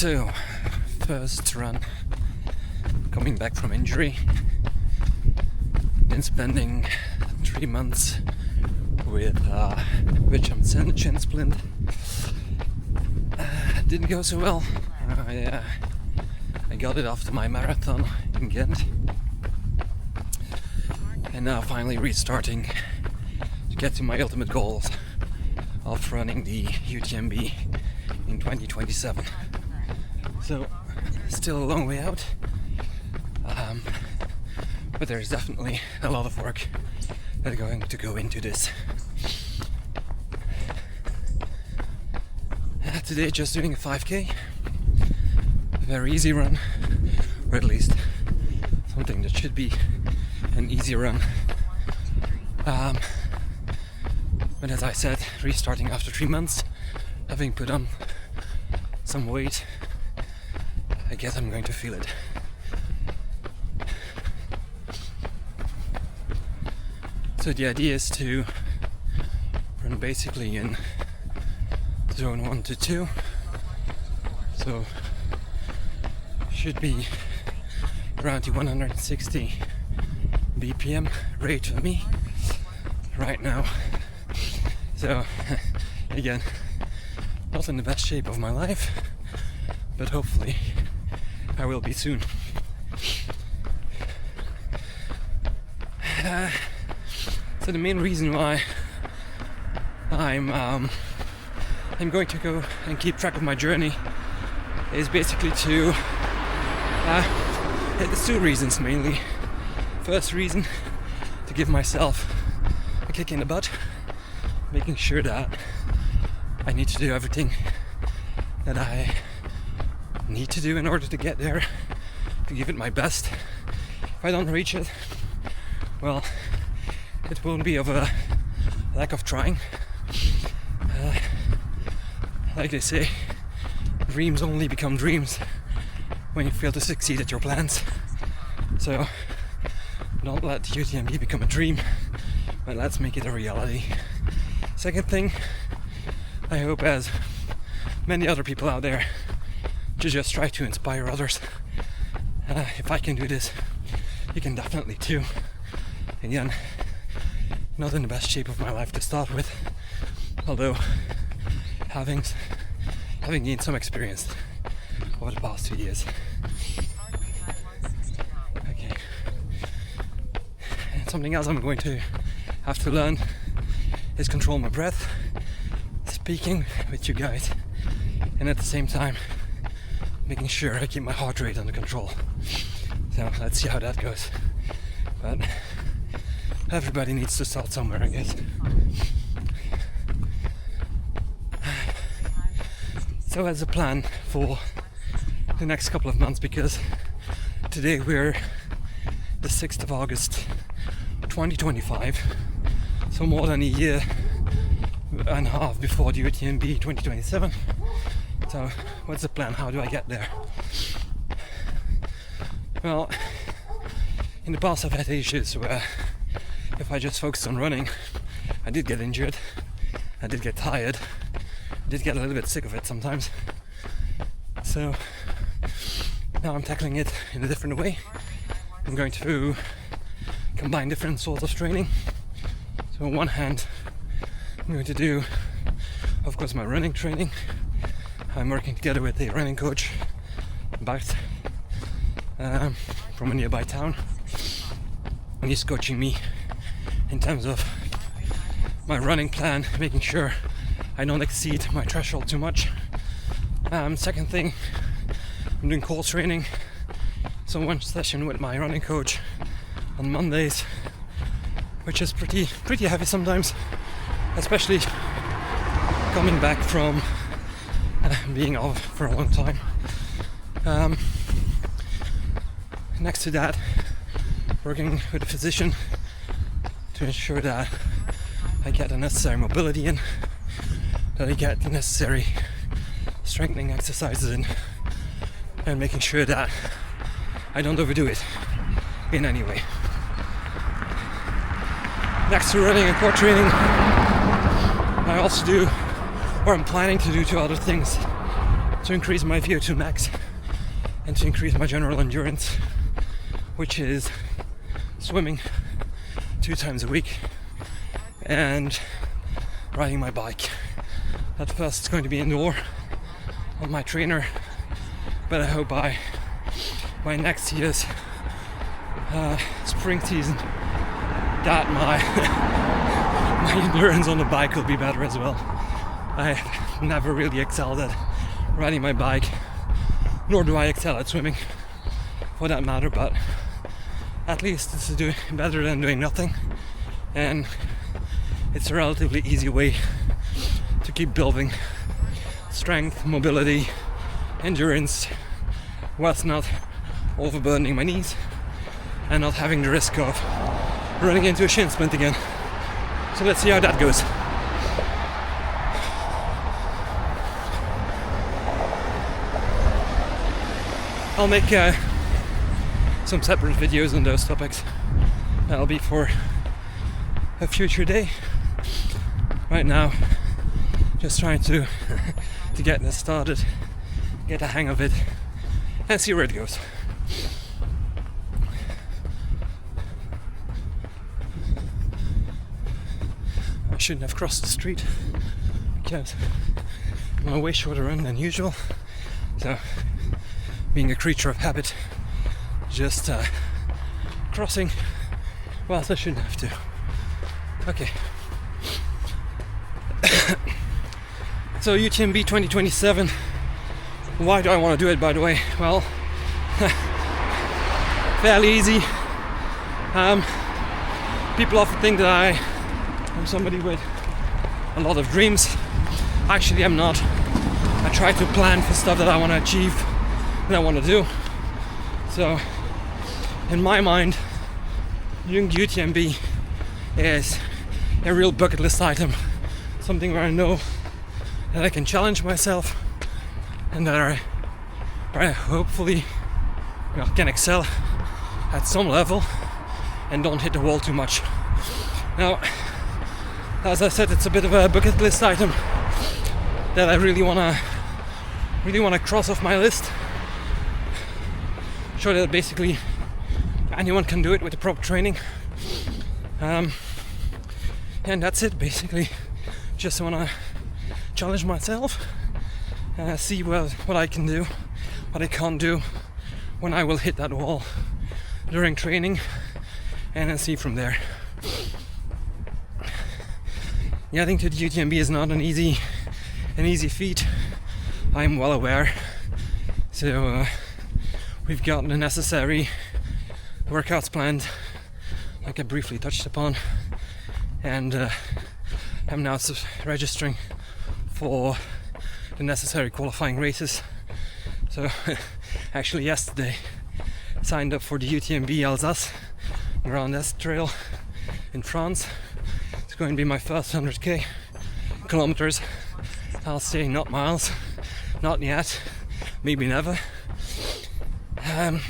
So, first run, coming back from injury, been spending 3 months with which I'm shin splint. Didn't go so well. I got it after my marathon in Ghent, and now finally restarting to get to my ultimate goals of running the UTMB in 2027. So, still a long way out, but there's definitely a lot of work that are going to go into this. Today just doing a 5k, a very easy run, or at least something that should be an easy run. But as I said, restarting after 3 months, having put on some weight, I guess I'm going to feel it. So the idea is to run basically in zone 1 to 2, so should be around the 160 BPM rate for me right now. So again, not in the best shape of my life, but hopefully I will be soon. So the main reason why I'm going to go and keep track of my journey is basically to there's 2 reasons mainly. First reason, to give myself a kick in the butt, making sure that I need to do everything that I need to do in order to get there, to give it my best. If I don't reach it, well, it won't be of a lack of trying. Like they say, dreams only become dreams when you fail to succeed at your plans. So don't let the UTMB become a dream, but let's make it a reality. Second thing, I hope, as many other people out there, to just try to inspire others. If I can do this, you can definitely too. Again, not in the best shape of my life to start with, although having gained some experience over the past 2 years. Okay. And something else I'm going to have to learn is control my breath, speaking with you guys, and at the same time making sure I keep my heart rate under control. So let's see how that goes. But everybody needs to start somewhere, I guess. So as a plan for the next couple of months, because today we're the 6th of August 2025, so more than a year and a half before the UTMB 2027. So what's the plan? How do I get there? Well, in the past I've had issues where if I just focused on running, I did get injured, I did get tired, I did get a little bit sick of it sometimes. So now I'm tackling it in a different way. I'm going to combine different sorts of training. So on one hand, I'm going to do, of course, my running training. I'm working together with a running coach, Grtz, from a nearby town, and he's coaching me in terms of my running plan, making sure I don't exceed my threshold too much. Second thing, I'm doing core training. So one session with my running coach on Mondays, which is pretty heavy sometimes, especially coming back from being off for a long time. Next to that, working with a physician to ensure that I get the necessary mobility in, that I get the necessary strengthening exercises in, and making sure that I don't overdo it in any way. Next to running and core training, I also do, or I'm planning to do, 2 other things. to increase my VO2 max and to increase my general endurance, which is swimming 2 times a week and riding my bike. At first it's going to be indoor on my trainer, but I hope by next year's spring season that my endurance on the bike will be better as well. I've never really excelled at riding my bike, nor do I excel at swimming for that matter, but at least it's doing better than doing nothing, and it's a relatively easy way to keep building strength, mobility, endurance, whilst not overburdening my knees and not having the risk of running into a shin splint again. So let's see how that goes. I'll make some separate videos on those topics. That'll be for a future day. Right now, just trying to get this started, get a hang of it, and see where it goes. I shouldn't have crossed the street because I'm on a way shorter run than usual. So, being a creature of habit, just crossing whilst I shouldn't have to. Okay. So UTMB 2027. Why do I want to do it, by the way? Well, fairly easy. People often think that I'm somebody with a lot of dreams. Actually, I'm not. I try to plan for stuff that I want to achieve, that I want to do. So, in my mind, doing UTMB is a real bucket list item. Something where I know that I can challenge myself and that I hopefully can excel at some level and don't hit the wall too much. Now, as I said, it's a bit of a bucket list item that I really wanna cross off my list. Show that basically anyone can do it with the proper training. And that's it, basically. Just wanna challenge myself, see what I can do, what I can't do, when I will hit that wall during training, and then see from there. Getting to the UTMB is not an easy feat, I'm well aware. So we've got the necessary workouts planned, like I briefly touched upon, and I'm now registering for the necessary qualifying races. So actually yesterday signed up for the UTMB Alsace Grtz trail in France. It's going to be my first 100k kilometers. I'll say not miles, not yet, maybe never. But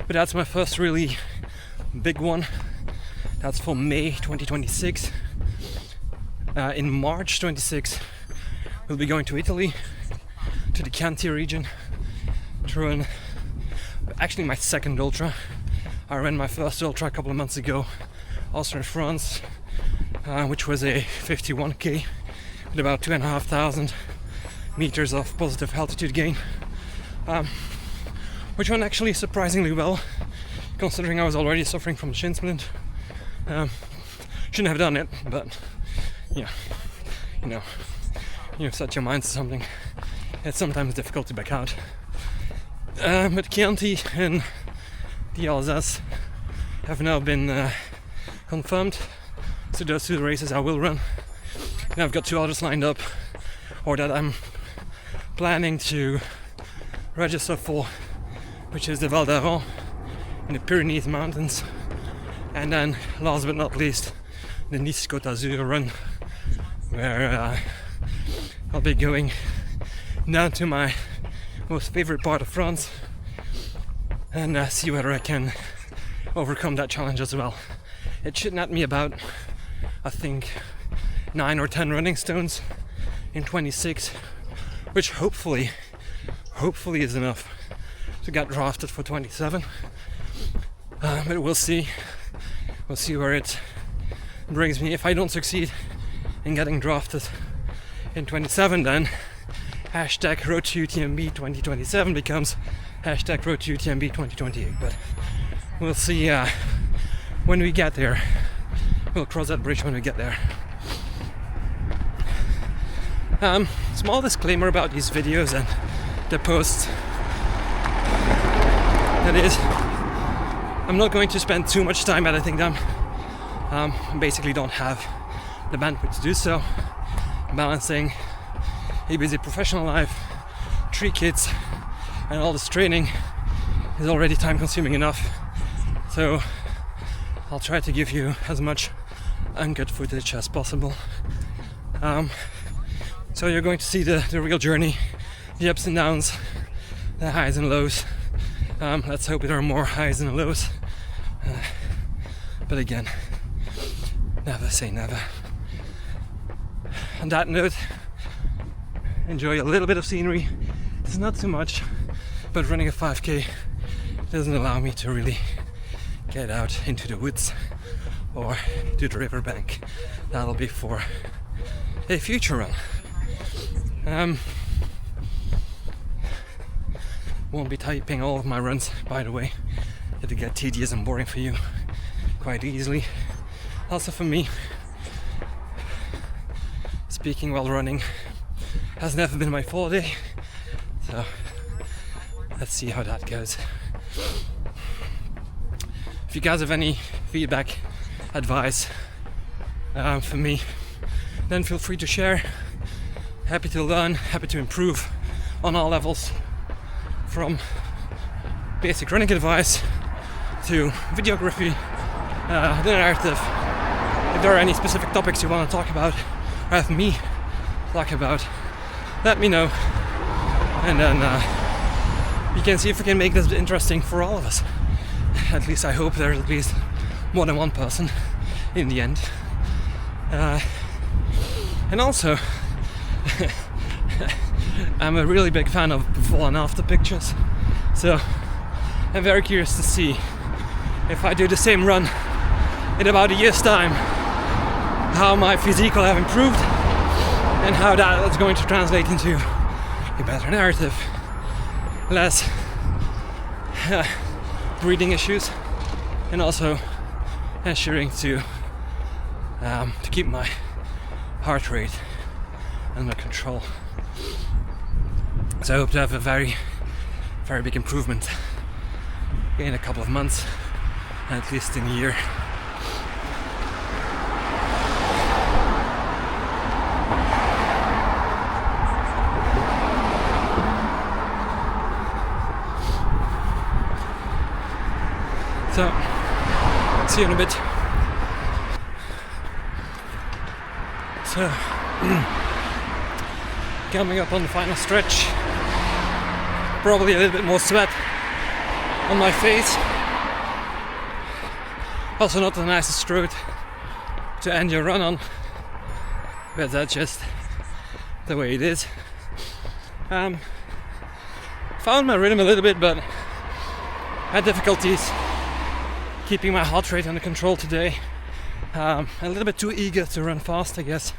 that's my first really big one. That's for May 2026. In March 26, we'll be going to Italy, to the Chianti region, to run actually my second ultra. I ran my first ultra a couple of months ago, also in France, which was a 51k with about 2,500 meters of positive altitude gain, which went actually surprisingly well, considering I was already suffering from shin splint. Shouldn't have done it, but yeah, you set your mind to something, it's sometimes difficult to back out. But Chianti and the Alsace have now been confirmed, so those two races I will run. And I've got 2 others lined up, or that I'm planning to register for, which is the Val d'Aran in the Pyrenees Mountains, and then last but not least the Nice Côte d'Azur run, where I'll be going down to my most favorite part of France and see whether I can overcome that challenge as well. It should net me about, I think, 9 or 10 running stones in 26, which hopefully is enough to get drafted for 27. But we'll see where it brings me. If I don't succeed in getting drafted in 27, then hashtag Road to UTMB 2027 becomes hashtag Road to UTMB 2028. But we'll see when we get there. We'll cross that bridge when we get there. Small disclaimer about these videos and the posts. That is, I'm not going to spend too much time editing them. I basically don't have the bandwidth to do so. Balancing a busy professional life, 3 kids, and all this training is already time consuming enough. So I'll try to give you as much uncut footage as possible. So you're going to see the real journey, the ups and downs, the highs and lows. Let's hope there are more highs than lows. But again, never say never. On that note, enjoy a little bit of scenery. It's not too much, but running a 5k doesn't allow me to really get out into the woods or to the riverbank. That'll be for a future run. Won't be typing all of my runs, by the way. It'll get tedious and boring for you quite easily. Also for me, speaking while running has never been my forte, so let's see how that goes. If you guys have any feedback, advice for me, then feel free to share. Happy to learn, happy to improve on all levels, from basic running advice to videography, the narrative. If there are any specific topics you want to talk about or have me talk about, let me know, and then we can see if we can make this interesting for all of us. At least I hope there's at least more than one person in the end. And also I'm a really big fan of before and after pictures, so I'm very curious to see if I do the same run in about a year's time, how my physique will have improved and how that is going to translate into a better narrative, less breathing issues, and also ensuring to keep my heart rate under control. So I hope to have a very, very big improvement in a couple of months, at least in a year. So, see you in a bit. So, coming up on the final stretch, probably a little bit more sweat on my face. Also not the nicest road to end your run on, but that's just the way it is. Found my rhythm a little bit, but had difficulties keeping my heart rate under control today. A little bit too eager to run fast, I guess.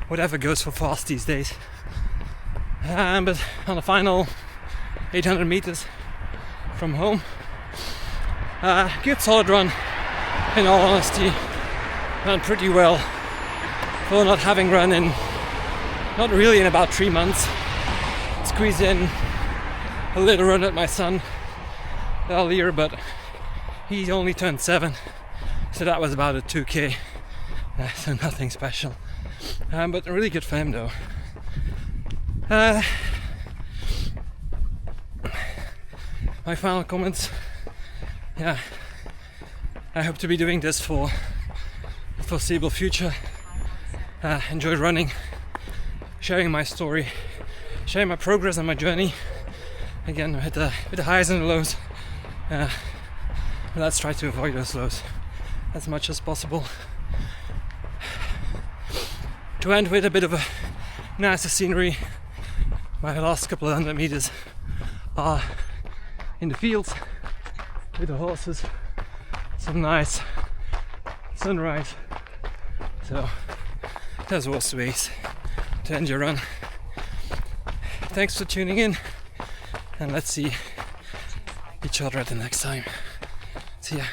Whatever goes for fast these days. But on the final 800 meters from home, good solid run, in all honesty. Ran pretty well for not having run in, not really in about 3 months. Squeezed in a little run at my son earlier, but he only turned 7, so that was about a 2k, so nothing special, but really good for him though. My final comments, yeah, I hope to be doing this for the foreseeable future. Enjoy running, sharing my story, sharing my progress on my journey, again with the highs and the lows. Let's try to avoid those lows as much as possible. To end with a bit of a nice scenery. My last couple of 100 meters are in the fields with the horses. Some nice sunrise. So that was ways to end your run. Thanks for tuning in, and let's see each other at the next time. See ya.